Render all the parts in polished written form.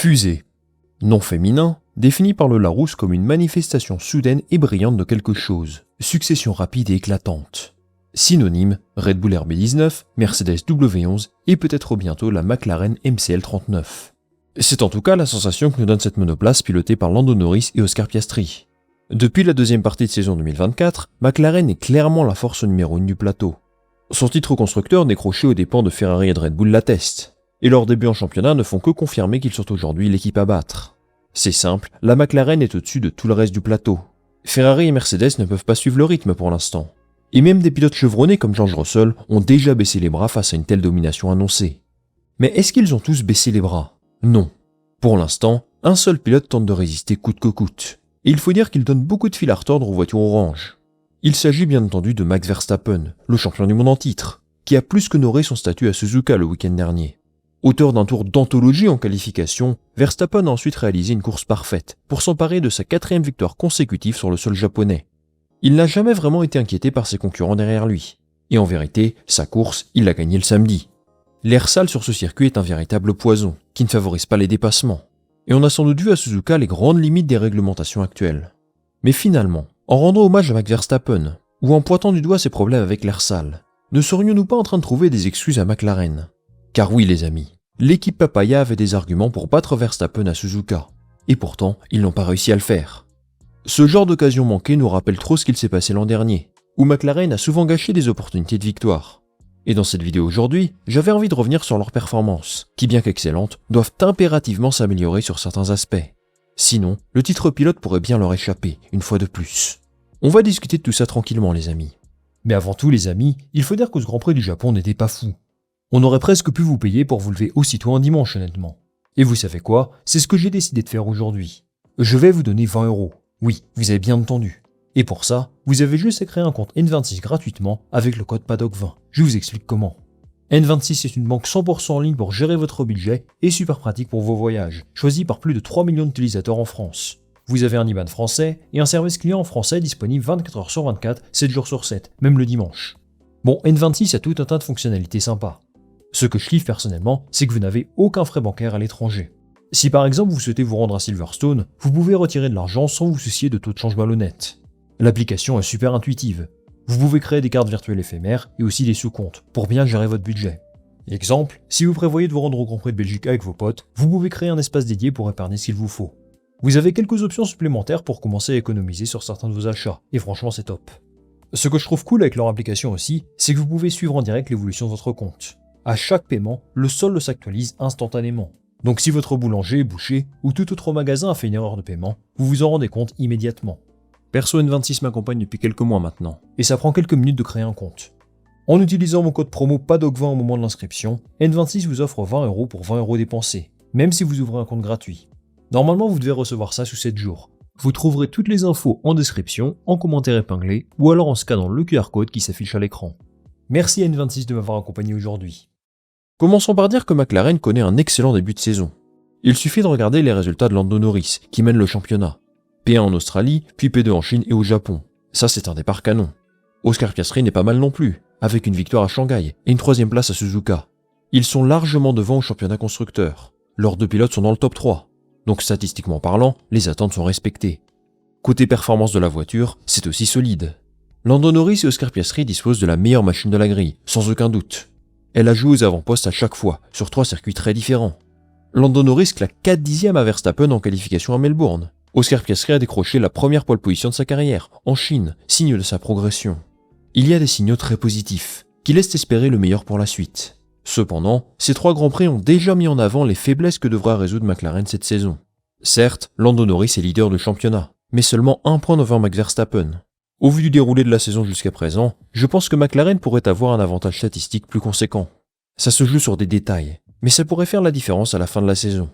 Fusée. Nom féminin, défini par le Larousse comme une manifestation soudaine et brillante de quelque chose, succession rapide et éclatante. Synonyme, Red Bull RB19, Mercedes W11 et peut-être bientôt la McLaren MCL39. C'est en tout cas la sensation que nous donne cette monoplace pilotée par Lando Norris et Oscar Piastri. Depuis la deuxième partie de saison 2024, McLaren est clairement la force numéro 1 du plateau. Son titre constructeur décroché aux dépens de Ferrari et de Red Bull l'atteste, et leurs débuts en championnat ne font que confirmer qu'ils sont aujourd'hui l'équipe à battre. C'est simple, la McLaren est au-dessus de tout le reste du plateau. Ferrari et Mercedes ne peuvent pas suivre le rythme pour l'instant. Et même des pilotes chevronnés comme George Russell ont déjà baissé les bras face à une telle domination annoncée. Mais est-ce qu'ils ont tous baissé les bras ? Non. Pour l'instant, un seul pilote tente de résister coûte que coûte. Et il faut dire qu'il donne beaucoup de fil à retordre aux voitures oranges. Il s'agit bien entendu de Max Verstappen, le champion du monde en titre, qui a plus qu'honoré son statut à Suzuka le week-end dernier. Auteur d'un tour d'anthologie en qualification, Verstappen a ensuite réalisé une course parfaite pour s'emparer de sa 4e victoire consécutive sur le sol japonais. Il n'a jamais vraiment été inquiété par ses concurrents derrière lui. Et en vérité, sa course, il l'a gagnée le samedi. L'air sale sur ce circuit est un véritable poison, qui ne favorise pas les dépassements. Et on a sans doute vu à Suzuka les grandes limites des réglementations actuelles. Mais finalement, en rendant hommage à Max Verstappen, ou en pointant du doigt ses problèmes avec l'air sale, ne serions-nous pas en train de trouver des excuses à McLaren ? Car oui les amis, l'équipe Papaya avait des arguments pour battre Verstappen à Suzuka. Et pourtant, ils n'ont pas réussi à le faire. Ce genre d'occasion manquée nous rappelle trop ce qu'il s'est passé l'an dernier, où McLaren a souvent gâché des opportunités de victoire. Et dans cette vidéo aujourd'hui, j'avais envie de revenir sur leurs performances, qui bien qu'excellentes, doivent impérativement s'améliorer sur certains aspects. Sinon, le titre pilote pourrait bien leur échapper, une fois de plus. On va discuter de tout ça tranquillement les amis. Mais avant tout les amis, il faut dire que ce Grand Prix du Japon n'était pas fou. On aurait presque pu vous payer pour vous lever aussitôt un dimanche honnêtement. Et vous savez quoi ? C'est ce que j'ai décidé de faire aujourd'hui. Je vais vous donner 20 €. Oui, vous avez bien entendu. Et pour ça, vous avez juste à créer un compte N26 gratuitement avec le code PADDOC20. Je vous explique comment. N26 est une banque 100% en ligne pour gérer votre budget et super pratique pour vos voyages, choisie par plus de 3 millions d'utilisateurs en France. Vous avez un IBAN français et un service client en français disponible 24 h sur 24, 7 jours sur 7, même le dimanche. Bon, N26 a tout un tas de fonctionnalités sympas. Ce que je kiffe personnellement, c'est que vous n'avez aucun frais bancaire à l'étranger. Si par exemple vous souhaitez vous rendre à Silverstone, vous pouvez retirer de l'argent sans vous soucier de taux de change malhonnêtes. L'application est super intuitive. Vous pouvez créer des cartes virtuelles éphémères et aussi des sous-comptes pour bien gérer votre budget. Exemple, si vous prévoyez de vous rendre au Grand Prix de Belgique avec vos potes, vous pouvez créer un espace dédié pour épargner ce qu'il vous faut. Vous avez quelques options supplémentaires pour commencer à économiser sur certains de vos achats, et franchement c'est top. Ce que je trouve cool avec leur application aussi, c'est que vous pouvez suivre en direct l'évolution de votre compte. À chaque paiement, le solde s'actualise instantanément. Donc si votre boulanger, boucher ou tout autre magasin a fait une erreur de paiement, vous vous en rendez compte immédiatement. Perso N26 m'accompagne depuis quelques mois maintenant, et ça prend quelques minutes de créer un compte. En utilisant mon code promo PADDOC20 au moment de l'inscription, N26 vous offre 20 € pour 20 € dépensés, même si vous ouvrez un compte gratuit. Normalement vous devez recevoir ça sous 7 jours. Vous trouverez toutes les infos en description, en commentaire épinglé, ou alors en scannant le QR code qui s'affiche à l'écran. Merci N26 de m'avoir accompagné aujourd'hui. Commençons par dire que McLaren connaît un excellent début de saison. Il suffit de regarder les résultats de Lando Norris, qui mène le championnat. P1 en Australie, puis P2 en Chine et au Japon. Ça c'est un départ canon. Oscar Piastri n'est pas mal non plus, avec une victoire à Shanghai et une 3e place à Suzuka. Ils sont largement devant au championnat constructeur. Leurs 2 pilotes sont dans le top 3. Donc statistiquement parlant, les attentes sont respectées. Côté performance de la voiture, c'est aussi solide. Lando Norris et Oscar Piastri disposent de la meilleure machine de la grille, sans aucun doute. Elle a joué aux avant-postes à chaque fois, sur 3 circuits très différents. Lando Norris claque 4 dixièmes à Verstappen en qualification à Melbourne. Oscar Piastri a décroché la première pole position de sa carrière, en Chine, signe de sa progression. Il y a des signaux très positifs, qui laissent espérer le meilleur pour la suite. Cependant, ces 3 Grands Prix ont déjà mis en avant les faiblesses que devra résoudre McLaren cette saison. Certes, Lando Norris est leader du championnat, mais seulement 1 point devant Max Verstappen. Au vu du déroulé de la saison jusqu'à présent, je pense que McLaren pourrait avoir un avantage statistique plus conséquent. Ça se joue sur des détails, mais ça pourrait faire la différence à la fin de la saison.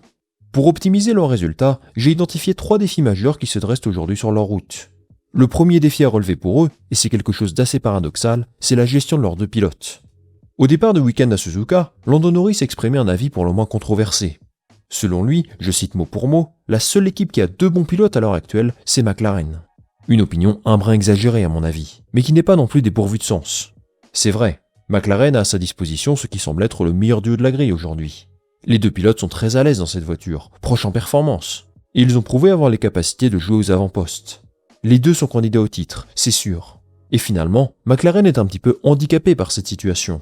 Pour optimiser leurs résultats, j'ai identifié 3 défis majeurs qui se dressent aujourd'hui sur leur route. Le premier défi à relever pour eux, et c'est quelque chose d'assez paradoxal, c'est la gestion de leurs 2 pilotes. Au départ de week-end à Suzuka, Lando Norris exprimait un avis pour le moins controversé. Selon lui, je cite mot pour mot, la seule équipe qui a 2 bons pilotes à l'heure actuelle, c'est McLaren. Une opinion un brin exagérée à mon avis, mais qui n'est pas non plus dépourvue de sens. C'est vrai, McLaren a à sa disposition ce qui semble être le meilleur duo de la grille aujourd'hui. Les deux pilotes sont très à l'aise dans cette voiture, proches en performance, et ils ont prouvé avoir les capacités de jouer aux avant-postes. Les deux sont candidats au titre, c'est sûr. Et finalement, McLaren est un petit peu handicapé par cette situation.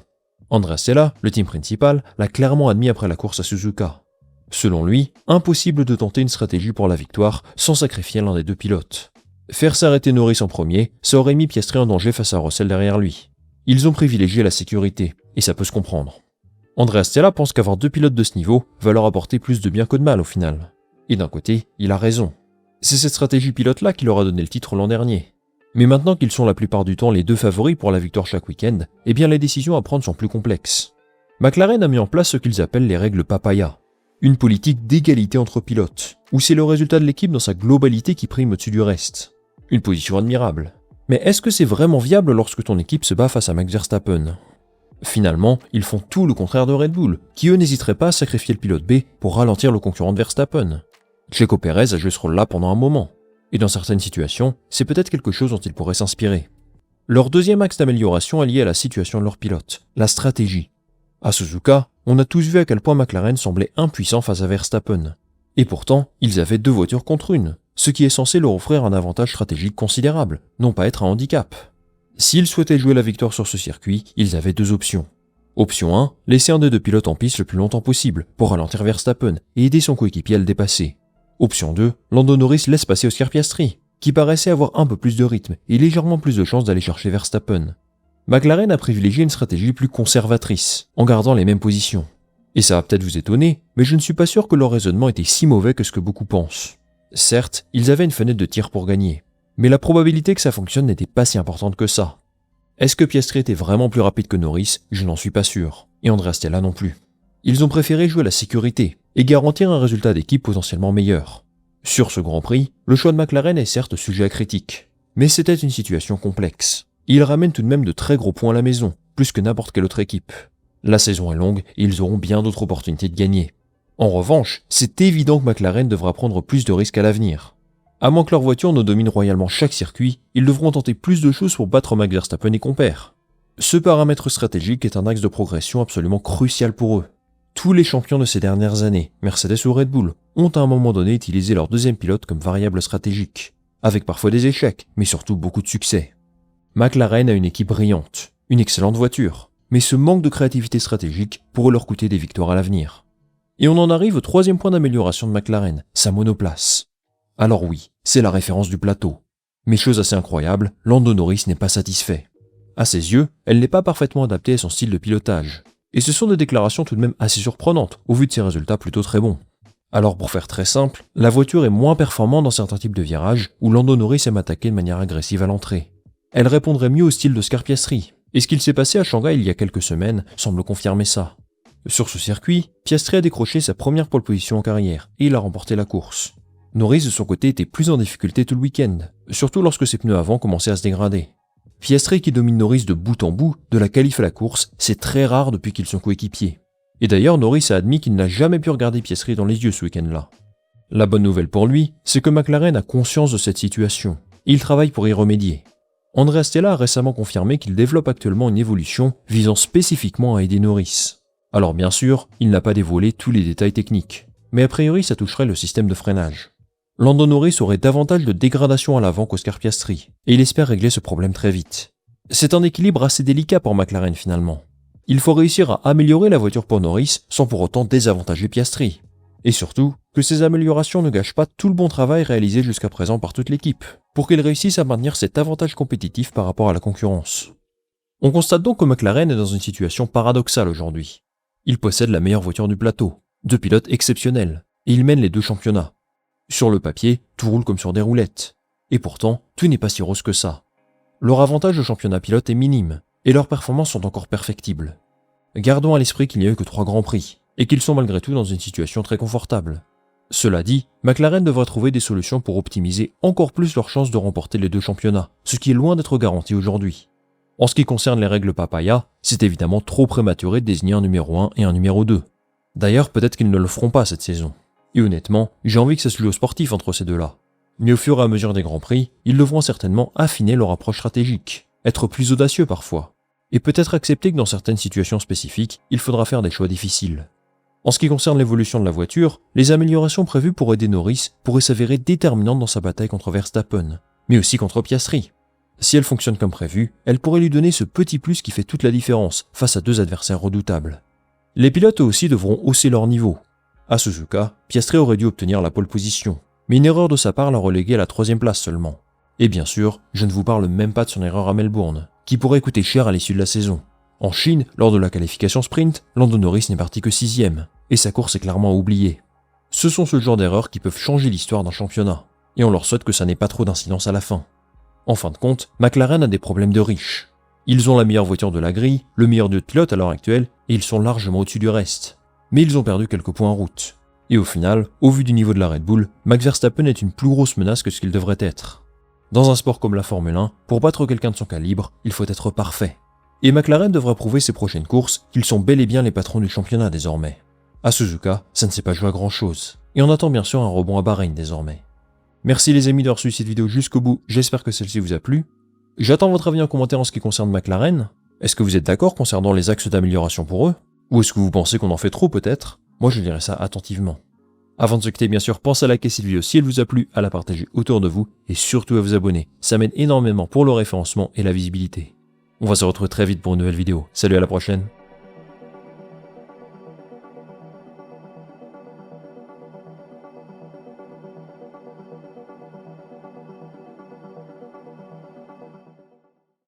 Andrea Stella, le team principal, l'a clairement admis après la course à Suzuka. Selon lui, impossible de tenter une stratégie pour la victoire sans sacrifier l'un des deux pilotes. Faire s'arrêter Norris en premier, ça aurait mis Piastri en danger face à Russell derrière lui. Ils ont privilégié la sécurité, et ça peut se comprendre. Andrea Stella pense qu'avoir deux pilotes de ce niveau va leur apporter plus de bien que de mal au final. Et d'un côté, il a raison. C'est cette stratégie pilote-là qui leur a donné le titre l'an dernier. Mais maintenant qu'ils sont la plupart du temps les deux favoris pour la victoire chaque week-end, eh bien les décisions à prendre sont plus complexes. McLaren a mis en place ce qu'ils appellent les règles papaya, une politique d'égalité entre pilotes, où c'est le résultat de l'équipe dans sa globalité qui prime au-dessus du reste. Une position admirable. Mais est-ce que c'est vraiment viable lorsque ton équipe se bat face à Max Verstappen ? Finalement, ils font tout le contraire de Red Bull, qui eux n'hésiteraient pas à sacrifier le pilote B pour ralentir le concurrent de Verstappen. Checo Pérez a joué ce rôle-là pendant un moment. Et dans certaines situations, c'est peut-être quelque chose dont ils pourraient s'inspirer. Leur deuxième axe d'amélioration est lié à la situation de leur pilote, la stratégie. À Suzuka, on a tous vu à quel point McLaren semblait impuissant face à Verstappen. Et pourtant, ils avaient deux voitures contre une, ce qui est censé leur offrir un avantage stratégique considérable, non pas être un handicap. S'ils souhaitaient jouer la victoire sur ce circuit, ils avaient deux options. Option 1, laisser un des deux pilotes en piste le plus longtemps possible pour ralentir Verstappen et aider son coéquipier à le dépasser. Option 2, Lando Norris laisse passer Oscar Piastri, qui paraissait avoir un peu plus de rythme et légèrement plus de chances d'aller chercher Verstappen. McLaren a privilégié une stratégie plus conservatrice, en gardant les mêmes positions. Et ça va peut-être vous étonner, mais je ne suis pas sûr que leur raisonnement était si mauvais que ce que beaucoup pensent. Certes, ils avaient une fenêtre de tir pour gagner, mais la probabilité que ça fonctionne n'était pas si importante que ça. Est-ce que Piastri était vraiment plus rapide que Norris ? Je n'en suis pas sûr, et Andrea Stella non plus. Ils ont préféré jouer la sécurité et garantir un résultat d'équipe potentiellement meilleur. Sur ce Grand Prix, le choix de McLaren est certes sujet à critique, mais c'était une situation complexe. Ils ramènent tout de même de très gros points à la maison, plus que n'importe quelle autre équipe. La saison est longue et ils auront bien d'autres opportunités de gagner. En revanche, c'est évident que McLaren devra prendre plus de risques à l'avenir. À moins que leur voiture ne domine royalement chaque circuit, ils devront tenter plus de choses pour battre Max Verstappen et compères. Ce paramètre stratégique est un axe de progression absolument crucial pour eux. Tous les champions de ces dernières années, Mercedes ou Red Bull, ont à un moment donné utilisé leur deuxième pilote comme variable stratégique, avec parfois des échecs, mais surtout beaucoup de succès. McLaren a une équipe brillante, une excellente voiture, mais ce manque de créativité stratégique pourrait leur coûter des victoires à l'avenir. Et on en arrive au troisième point d'amélioration de McLaren, sa monoplace. Alors oui, c'est la référence du plateau. Mais chose assez incroyable, Lando Norris n'est pas satisfait. À ses yeux, elle n'est pas parfaitement adaptée à son style de pilotage. Et ce sont des déclarations tout de même assez surprenantes, au vu de ses résultats plutôt très bons. Alors pour faire très simple, la voiture est moins performante dans certains types de virages où Lando Norris aime attaquer de manière agressive à l'entrée. Elle répondrait mieux au style d'Oscar Piastri, et ce qu'il s'est passé à Shanghai il y a quelques semaines semble confirmer ça. Sur ce circuit, Piastri a décroché sa première pole position en carrière, et il a remporté la course. Norris de son côté était plus en difficulté tout le week-end, surtout lorsque ses pneus avant commençaient à se dégrader. Piastri qui domine Norris de bout en bout, de la qualif à la course, c'est très rare depuis qu'ils sont coéquipiers. Et d'ailleurs, Norris a admis qu'il n'a jamais pu regarder Piastri dans les yeux ce week-end-là. La bonne nouvelle pour lui, c'est que McLaren a conscience de cette situation, et il travaille pour y remédier. Andrea Stella a récemment confirmé qu'il développe actuellement une évolution visant spécifiquement à aider Norris. Alors bien sûr, il n'a pas dévoilé tous les détails techniques, mais a priori ça toucherait le système de freinage. Lando Norris aurait davantage de dégradation à l'avant qu'Oscar Piastri, et il espère régler ce problème très vite. C'est un équilibre assez délicat pour McLaren finalement. Il faut réussir à améliorer la voiture pour Norris sans pour autant désavantager Piastri. Et surtout, que ces améliorations ne gâchent pas tout le bon travail réalisé jusqu'à présent par toute l'équipe, pour qu'ils réussissent à maintenir cet avantage compétitif par rapport à la concurrence. On constate donc que McLaren est dans une situation paradoxale aujourd'hui. Il possède la meilleure voiture du plateau, deux pilotes exceptionnels, et il mène les deux championnats. Sur le papier, tout roule comme sur des roulettes. Et pourtant, tout n'est pas si rose que ça. Leur avantage au championnat pilote est minime, et leurs performances sont encore perfectibles. Gardons à l'esprit qu'il n'y a eu que 3 grands prix, et qu'ils sont malgré tout dans une situation très confortable. Cela dit, McLaren devrait trouver des solutions pour optimiser encore plus leurs chances de remporter les deux championnats, ce qui est loin d'être garanti aujourd'hui. En ce qui concerne les règles papaya, c'est évidemment trop prématuré de désigner un numéro 1 et un numéro 2. D'ailleurs, peut-être qu'ils ne le feront pas cette saison. Et honnêtement, j'ai envie que ça se joue au sportif entre ces deux-là. Mais au fur et à mesure des grands prix, ils devront certainement affiner leur approche stratégique, être plus audacieux parfois, et peut-être accepter que dans certaines situations spécifiques, il faudra faire des choix difficiles. En ce qui concerne l'évolution de la voiture, les améliorations prévues pour aider Norris pourraient s'avérer déterminantes dans sa bataille contre Verstappen, mais aussi contre Piastri. Si elle fonctionne comme prévu, elle pourrait lui donner ce petit plus qui fait toute la différence face à deux adversaires redoutables. Les pilotes eux aussi devront hausser leur niveau. À Suzuka, Piastri aurait dû obtenir la pole position, mais une erreur de sa part l'a relégué à la 3e place seulement. Et bien sûr, je ne vous parle même pas de son erreur à Melbourne, qui pourrait coûter cher à l'issue de la saison. En Chine, lors de la qualification sprint, Lando Norris n'est parti que 6e, et sa course est clairement oubliée. Ce sont ce genre d'erreurs qui peuvent changer l'histoire d'un championnat, et on leur souhaite que ça n'ait pas trop d'incidence à la fin. En fin de compte, McLaren a des problèmes de riches. Ils ont la meilleure voiture de la grille, le meilleur duo de pilote à l'heure actuelle, et ils sont largement au-dessus du reste. Mais ils ont perdu quelques points en route. Et au final, au vu du niveau de la Red Bull, Max Verstappen est une plus grosse menace que ce qu'il devrait être. Dans un sport comme la Formule 1, pour battre quelqu'un de son calibre, il faut être parfait. Et McLaren devra prouver ses prochaines courses qu'ils sont bel et bien les patrons du championnat désormais. À Suzuka, ça ne s'est pas joué à grand chose. Et on attend bien sûr un rebond à Bahreïn désormais. Merci les amis d'avoir suivi cette vidéo jusqu'au bout, j'espère que celle-ci vous a plu. J'attends votre avis en commentaire en ce qui concerne McLaren. Est-ce que vous êtes d'accord concernant les axes d'amélioration pour eux? Ou est-ce que vous pensez qu'on en fait trop peut-être? Moi je dirais ça attentivement. Avant de se quitter bien sûr, pensez à liker cette vidéo si elle vous a plu, à la partager autour de vous et surtout à vous abonner. Ça m'aide énormément pour le référencement et la visibilité. On va se retrouver très vite pour une nouvelle vidéo. Salut, à la prochaine.